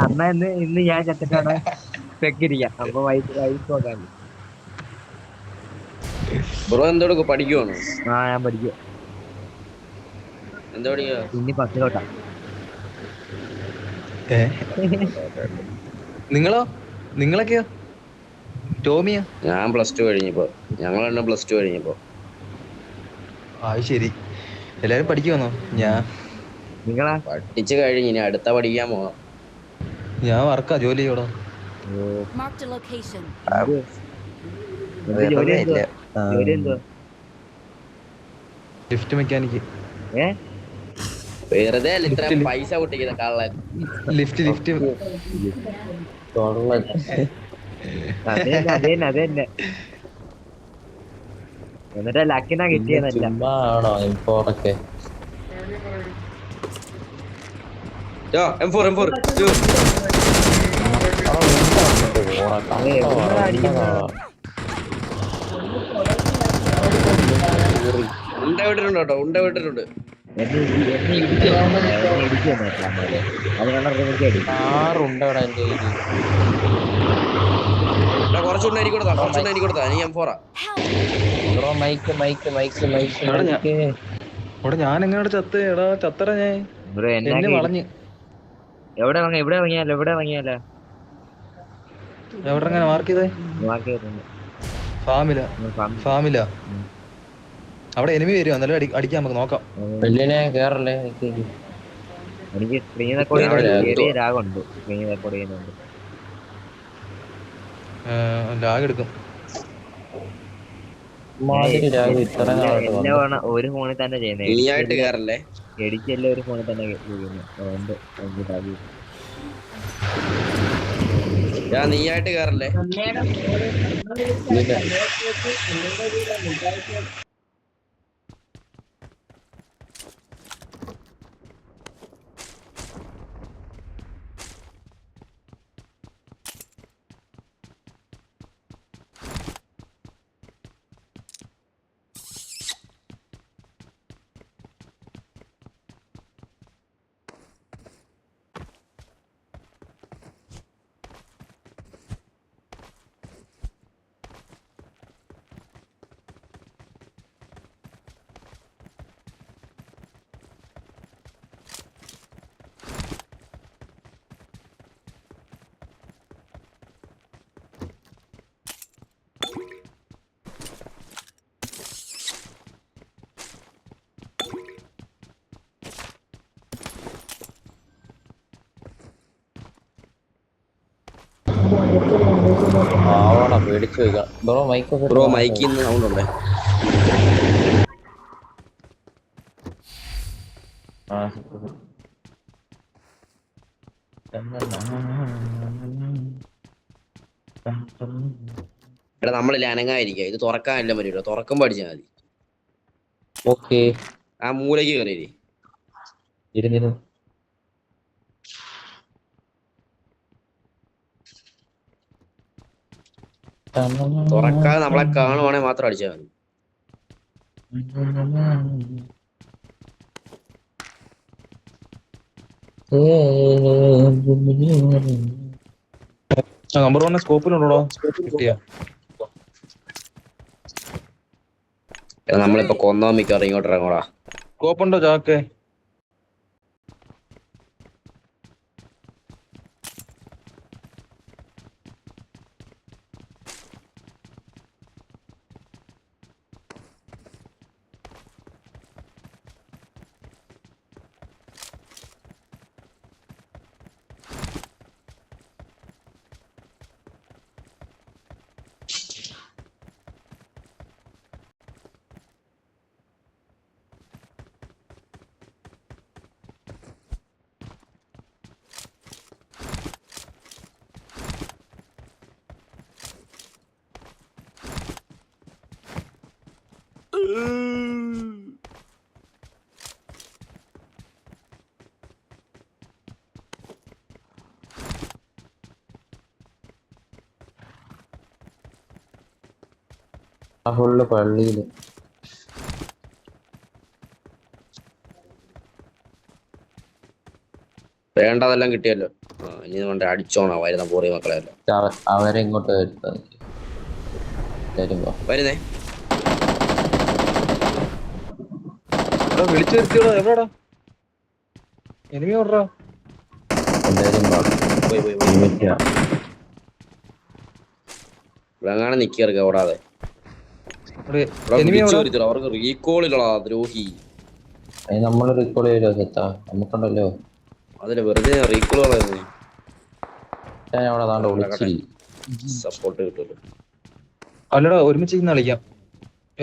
അന്നാ ഇന്ന് ഞാൻ ചത്തിട്ടാണ് പെക്കിരിക്കാം. അപ്പൊ വൈഫ് നോക്കാൻ. ബ്രോ എന്തോടൊക്കെ പഠിക്കുവാണോ? ഞാൻ പഠിക്കുക. എന്താ പഠിക്കുക? ഇനി 10 നിങ്ങളോ? നിങ്ങളൊക്കെയോ? ടോമിയോ? ഞാൻ +2 കഴിഞ്ഞപ്പോ. ഞങ്ങളെണ്ണം +2 കഴിഞ്ഞപ്പോ. ശരി. എല്ലാരും പഠിക്കുവാന്നോ? നിങ്ങളാ? പഠിച്ചു കഴിഞ്ഞ് ഇനി അടുത്ത പഠിക്കാൻ പോണം. ഞാൻ വർക്കാ, ജോലി ചെയ്യണോ? എന്ത് ജോലി? എന്തുവാ ജോലി? എന്തുവാ? Lift mechanic. വെറുതെ അല്ല ഇത്രയും പൈസ പൊട്ടിക്കുന്ന കള്ളൻ. ലിഫ്റ്റ് അത് തന്നെ. എന്നിട്ട് ലക്കിനാ കിട്ടിയതല്ല. ചുമ്മാ ആണോ ഇമ്പോറൊക്കെ? M4 ഉണ്ട വിട്ടിട്ടുണ്ട് കേട്ടോ, ഉണ്ട വിട്ടിട്ടുണ്ട്. എന്നെ ഇടിച്ചു ആറുണ്ടവിടെ എന്റെ കയ്യില്. കുറച്ചുണ്ട് എനിക്ക് കൊടുത്താ നീ M4. Bro mic. അവിടെ ഞാൻ എങ്ങനെ ചത്ത? എടാ ചത്തറ ഞാൻ. എന്നെ വളഞ്ഞ്. എവിടെ ഇറങ്ങിയാലോ? എവിടെ എങ്ങനെ മാർക്ക് ചെയ്തേ? ഫാമിലാ. അവിടെ എനിമി വരും, എന്നാലും അടിക്കാം, നമുക്ക് നോക്കാം. വെള്ളിനെ കേറല്ലേ? എനിക്ക് സ്ക്രീൻ റെക്കോർഡ് ചെറിയ ലാഗുണ്ട്. സ്ക്രീൻ റെക്കോർഡ് ചെയ്യുന്നുണ്ട്. ലാഗ് എടുക്കും. ഒരു ഫോണിൽ തന്നെ ചെയ്യുന്നത്. നീയായിട്ട് കേറല്ലേ? എഡിറ്റെല്ലാം ഒരു ഫോണിൽ തന്നെ ചെയ്യുന്നു. അതുകൊണ്ട് നീയായിട്ട് കേറല്ലേ? പേടിച്ചു പോയിക്കാം. ബ്രോ മൈക്കിൽ നിന്ന് സൗണ്ട് ഉണ്ടേ. എടാ നമ്മളില്ല അനങ്ങായിരിക്കാം. ഇത് തുറക്കാനല്ല പറ്റൂല. തുറക്കുമ്പോ അടിച്ചാൽ മതി. ഓക്കെ. ആ മൂലയ്ക്ക് കയറി ഇരുന്നിരുന്നു. തുറക്കാതെ നമ്മളെ കാണുവാണെങ്കിൽ മാത്രം അടിച്ചാൽ മതി. നമ്പർ 1 സ്കോപ്പിലുണ്ടോ? കിട്ടിയാ? നമ്മളിപ്പോ കൊന്നോ മിക്കവാറും ഇങ്ങോട്ട് ഇറങ്ങോടാ. സ്കോപ്പുണ്ടോ ചാക്കേ? ഫുള്ള് പള്ളിയില്. വേണ്ടതെല്ലാം കിട്ടിയല്ലോ. ഇനി കൊണ്ട് അടിച്ചോണ വരുന്ന പോറി മക്കളെ അല്ല അവരെ ഇങ്ങോട്ട് വരുത്താം വരുമ്പോ വരുന്നേ. വിളിച്ചു വരുത്തിയോടാ എവിടെടാ എനിമി ഓർഡറാ എല്ലാരും വാ. പോയി പോയി പോയി ഒരുമിച്ചാ. ഇവിടെങ്ങാണ് നിക്കറുക ഓടാതെ. എനിമി അവർക്ക് റീകോളില്ലടാ ദ്രോഹി. അത് നമ്മള് റീകോൾ ചെയ്തോ സെത്താ നമുക്കുണ്ടല്ലോ. അതില് വെറുതെ റീകോൾ കളയുന്നേ. ഞാൻ അവിടെ താണ്ട് വിളിച്ചിരി സപ്പോർട്ട് കിട്ടുമല്ലോ. അല്ലടാ ഒരുമിച്ച് ഇന്ന് കളിക്കാം.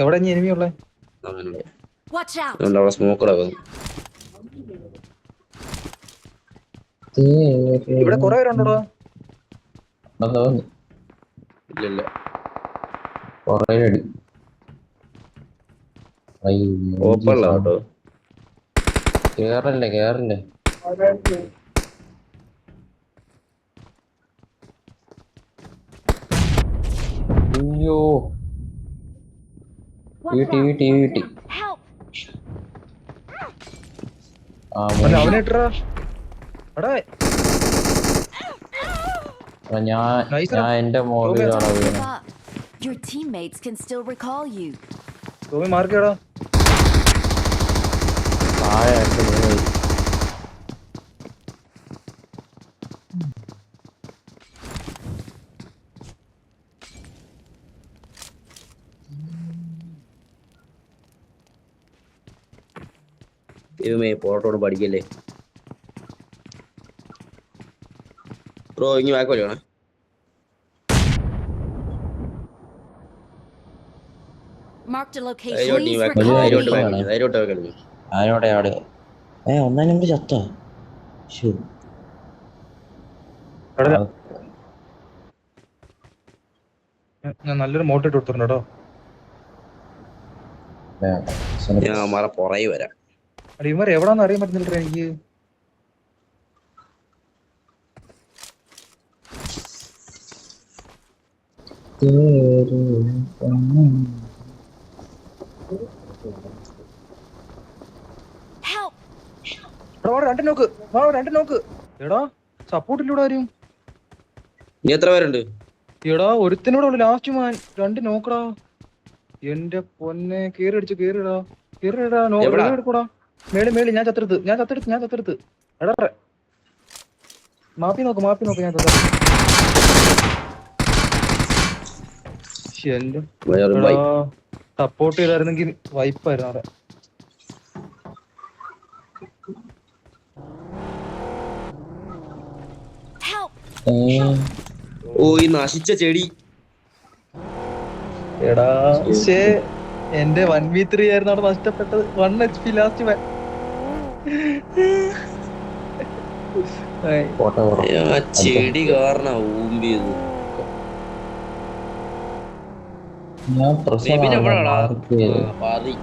എവിടെ ഇനി എനിമി ഉള്ളേ? അങ്ങനെയുണ്ട്. Watch out! അതുകൊണ്ട് അവിടെ സ്മോക്ക് ഇടാക്കുന്നു. ഇവിടെ കൊറേ പേരുണ്ടോടാ. ഇല്ലില്ല. കൊറേ അടി ഓപ്പണില്ല കേട്ടോ. കേറല്ലേ അയ്യോ Watch out! വീട്ടി Help! ആ അവനെ ഇട്ടറാ. എടാ ഞാൻ എന്റെ മോളിലാണ് Don't give വീണത്. up. Your teammates can still recall you. Tomy മാർക്കേടാ. താഴെ ആയിട്ട് വീണ്. ദൈവമേ പോട്ടോട് പഠിക്കല്ലേ ബ്രോ. ഇനി ബാക്ക് വഴിയാണേ. Marked a location. ധൈര്യമായിട്ട് Please ഇനി back recall ധൈര്യമായിട്ട് me. back കളിക്കും. ധൈര്യമായിട്ട് back കളിക്കും. ഞാനിവിടെ അവിടെ ഒന്നാം നമ്പർ ചത്തോ? എടാ, ഞാൻ നല്ലൊരു മോട്ട് ഇട്ട് കൊടുത്തിട്ടുണ്ട് കേട്ടോ. ഞാൻ അമ്മാരെ പുറകെ വരാം. അടി ഇവന്മാർ എവിടാന്ന് അറിയാൻ പറ്റുന്നില്ല എനിക്ക്. Help! രണ്ട് നോക്ക് എടാ. സപ്പോർട്ടിലൂടെ ആരും. ഇനി എത്ര പേരുണ്ട്? എടാ ഒരുത്തിനൂടെ ഉള്ളു ലാസ്റ്റ് മാൻ. രണ്ട് നോക്കടാ. എന്റെ പൊന്നെ കേറിടാ. എവിടാ? എടുക്കൂടാ. മേളി ഞാൻ ചത്തെടുത്ത്. എടാ മാപ്പി നോക്ക് ഞാൻ സപ്പോർട്ട് ചെയ്തായിരുന്നെങ്കിൽ വൈപ്പായിരുന്നു അവിടെ. Help! ഓ ഈ നശിച്ച ചെടി. എടാ പക്ഷേ എന്റെ 1v3 ആയിരുന്നു അവിടെ നഷ്ടപ്പെട്ടത്. 1 HP ലാസ്റ്റ് മാൻ. ആ ചെടി കാരണം ഊമ്പിയത്. ഞാൻ പിന്നെ എവിടെയാടാ? പാതി.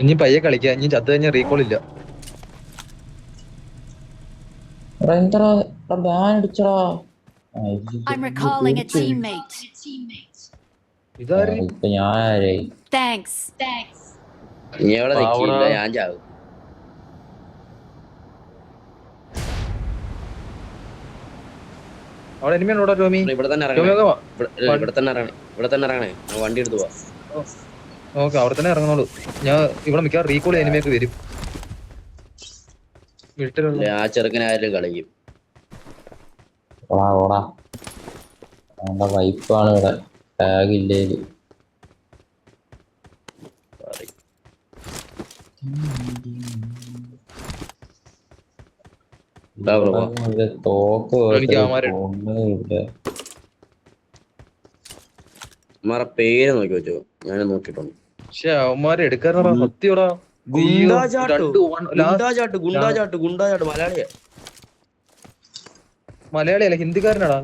ഇനി പയ്യെ കളിക്കാം. ഇനി ചത്ത് കഴിഞ്ഞാൽ റീകോൾ ഇല്ല. I'm recalling a teammate. ഇതാര്? ഇപ്പൊ ഞാനേ Thanks. ഇനി എവിടെ നിക്കില്ല, ഞാൻ ചാവും. അവിടെ എനിമിയാണോടാ ടോമി? ഇവിടെ തന്നെ ഇറങ്ങണേ. ഇവിടെ തന്നെ ഇറങ്ങണേ. ഞാൻ വണ്ടി എടുത്തു പോവാ. ഓക്കെ അവിടെ തന്നെ ഇറങ്ങുന്നുള്ളൂ. ഞാൻ ഇവിടെ മിക്കവാറും റീകോൾ എനിമിയൊക്കെ വരും. വീട്ടിലുള്ള ആ ചെറുക്കനായാലും കളിക്കും. ഓടാ നമ്മുടെ വൈപ്പാണ് ഇവിടെ. ടാഗ് ഇല്ലേല് തോക്ക് ഒന്നുമില്ല. അമ്മാരെ പേര് നോക്കി വെച്ചോ, ഞാൻ നോക്കിട്ടുണ്ട്. പക്ഷെ അവന്മാരെ എടുക്കാറാ സത്യോടാ. ഗുണ്ടാചാട്ട് മലയാളിയാ. മലയാളിയല്ല ഹിന്ദിക്കാരനാടാ.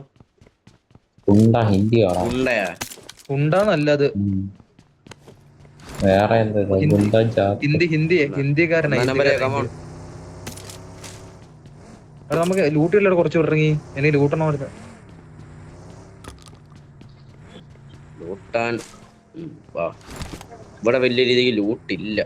ഹിന്ദിയാ ഗുണ്ടയാ? ഉണ്ടാന്നല്ലത്. വേറെ എന്താ ഹിന്ദിക്കാരനാ. നമുക്ക് ലൂട്ടില്ല കുറച്ച് ഇറങ്ങി. എനിക്ക് ലൂട്ടണോ ലൂട്ടാൻ വാ. ഇവിടെ വലിയ രീതിയിൽ ലൂട്ടില്ല.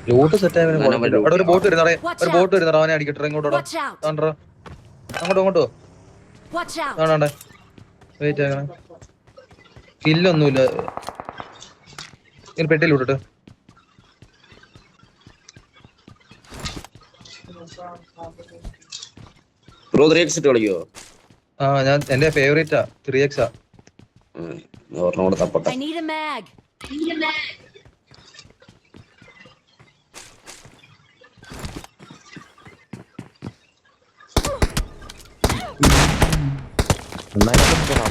ലൂട്ട് സെറ്റ് ആയവന് എന്നാ കുഴപ്പമില്ല. loot അവിടെ ഒരു ബോട്ട് വരുന്നേ, Watch ഒരു out. ബോട്ട് വരുന്നടാ, അവനെ അടിക്കട്ടെ. ഇങ്ങോട്ടോ Watch out! അങ്ങോട്ടോ അങ്ങോട്ടോ Watch out! ആണോണ്ടേ വെയിറ്റ് ആക്കണം. കില്ലൊന്നുമില്ല. ഇനി പെട്ടിയിൽ വിട്ടിട്ട് ബ്രോ 3x ഇട്ട് കളിക്കോ? ഞാൻ എന്റെ ഫേവറേറ്റാ 3x ആ. ഓർണോട് തപ്പട്ടെ. I need a mag.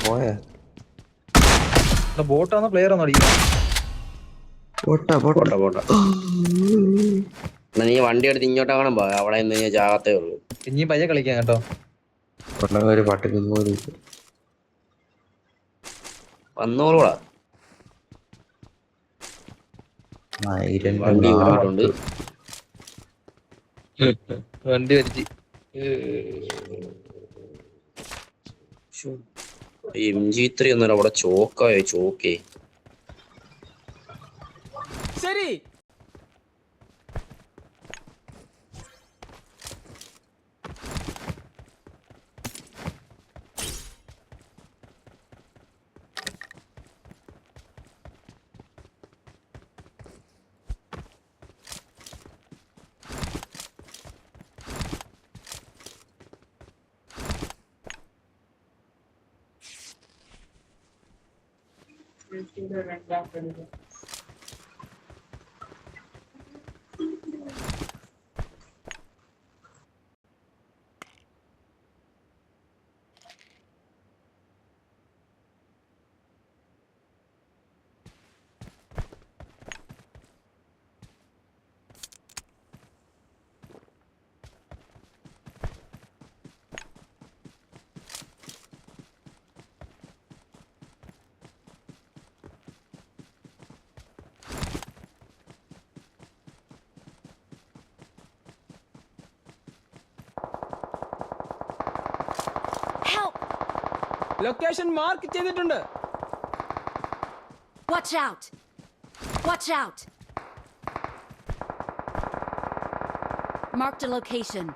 പോയേ ബോട്ടാണോ പ്ലെയർ ആണോ അടിക്കുന്നത്? പോട്ടെ പോട്ടെ. എന്നാ നീ വണ്ടി എടുത്ത് ഇങ്ങോട്ടാകണം പോ, അവിടെ നിന്ന് കഴിഞ്ഞാൽ ചാകത്തേ ഉള്ളൂ. ഇനിയും പയ്യെ കളിക്കാം കേട്ടോ. ഒരു പട്ടിക്ക് പോലും വന്നോളൂടാ. വണ്ടി വിട്ടിട്ടുണ്ട്. വണ്ടി വലിച്ച് MG3 ഒന്നല്ല, അവിടെ ചോക്കായോ ചോക്കേ. ശരി. Help! ലൊക്കേഷൻ മാർക്ക് ചെയ്തിട്ടുണ്ട്. Watch out! Watch out! Marked a location.